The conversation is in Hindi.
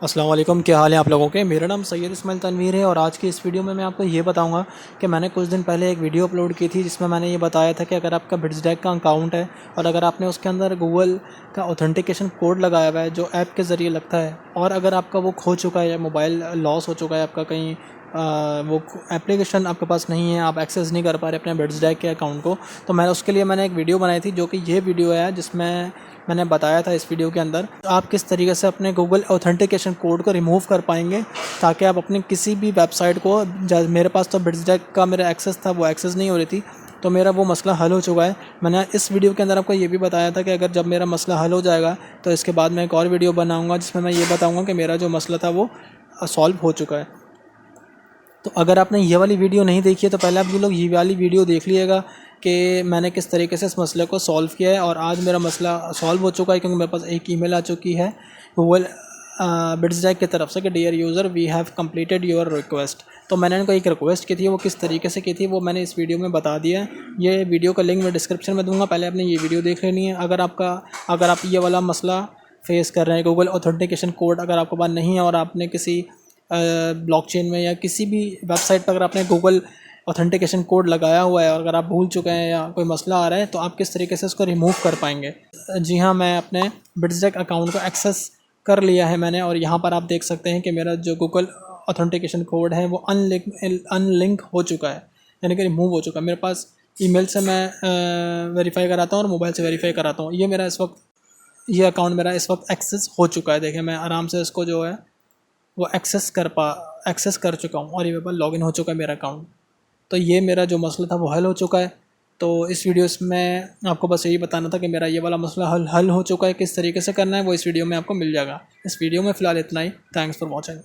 अस्सलाम वालेकुम, क्या हाल है आप लोगों के। मेरा नाम सैयद इस्माइल तनवीर है और आज की इस वीडियो में मैं आपको ये बताऊंगा कि मैंने कुछ दिन पहले एक वीडियो अपलोड की थी जिसमें मैंने ये बताया था कि अगर आपका बिट्सडैक का अकाउंट है और अगर आपने उसके अंदर गूगल का ऑथेंटिकेशन कोड लगाया हुआ है जो ऐप के ज़रिए लगता है, और अगर आपका वो खो चुका है या मोबाइल लॉस हो चुका है आपका कहीं, वो एप्लीकेशन आपके पास नहीं है, आप एक्सेस नहीं कर पा रहे अपने बिट्सडैक के अकाउंट को, तो उसके लिए मैंने एक वीडियो बनाई थी जो कि ये वीडियो है जिसमें मैंने बताया था इस वीडियो के अंदर आप किस तरीके से अपने गूगल ऑथेंटिकेशन कोड को रिमूव कर पाएंगे ताकि आप अपनी किसी भी वेबसाइट को, मेरे पास तो बिट्सडैक का मेरा एक्सेस था, वो एक्सेस नहीं हो रही थी, तो मेरा वो मसला हल हो चुका है। मैंने इस वीडियो के अंदर आपको ये भी बताया था कि अगर जब मेरा मसला हल हो जाएगा तो इसके बाद मैं एक और वीडियो बनाऊंगा जिसमें मैं ये बताऊंगा कि मेरा जो मसला था वो सॉल्व हो चुका है। तो अगर आपने ये वाली वीडियो नहीं देखी है तो पहले आप ये लोग ये वाली वीडियो देख लीजिएगा कि मैंने किस तरीके से इस मसले को सॉल्व किया है। और आज मेरा मसला सॉल्व हो चुका है क्योंकि मेरे पास एक ईमेल आ चुकी है गूगल बिट्सडैक की तरफ से कि dear user we have completed your request. तो मैंने उनको एक रिक्वेस्ट की थी, वो किस तरीके से की थी वो मैंने इस वीडियो में बता दिया है। ये वीडियो का लिंक मैं डिस्क्रिप्शन में दूंगा, पहले आपने ये वीडियो देख लेनी है। अगर आप ये वाला मसला फेस कर रहे हैं, गूगल ऑथेंटिकेशन कोड अगर आपके पास नहीं है और आपने किसी ब्लॉकचेन में या किसी भी वेबसाइट पर अगर आपने गूगल ऑथेंटिकेशन कोड लगाया हुआ है और अगर आप भूल चुके हैं या कोई मसला आ रहा है तो आप किस तरीके से उसको रिमूव कर पाएंगे। जी हाँ, मैं अपने बिट्सडैक अकाउंट को एक्सेस कर लिया है मैंने, और यहाँ पर आप देख सकते हैं कि मेरा जो गूगल ऑथेंटिकेशन कोड है वो अनलिंक हो चुका है, यानी कि रिमूव हो चुका है। मेरे पास ईमेल से मैं वेरीफाई कराता हूँ और मोबाइल से वेरीफाई कराता हूँ। ये अकाउंट मेरा इस वक्त एक्सेस हो चुका है। देखिए मैं आराम से इसको जो है वो एक्सेस कर चुका हूँ और ये मेरे पास लॉगिन हो चुका है मेरा अकाउंट। तो ये मेरा जो मसला था वो हल हो चुका है। तो इस वीडियो में आपको बस यही बताना था कि मेरा ये वाला मसला हल हो चुका है। किस तरीके से करना है वो इस वीडियो में आपको मिल जाएगा। इस वीडियो में फ़िलहाल इतना ही। Thanks for watching.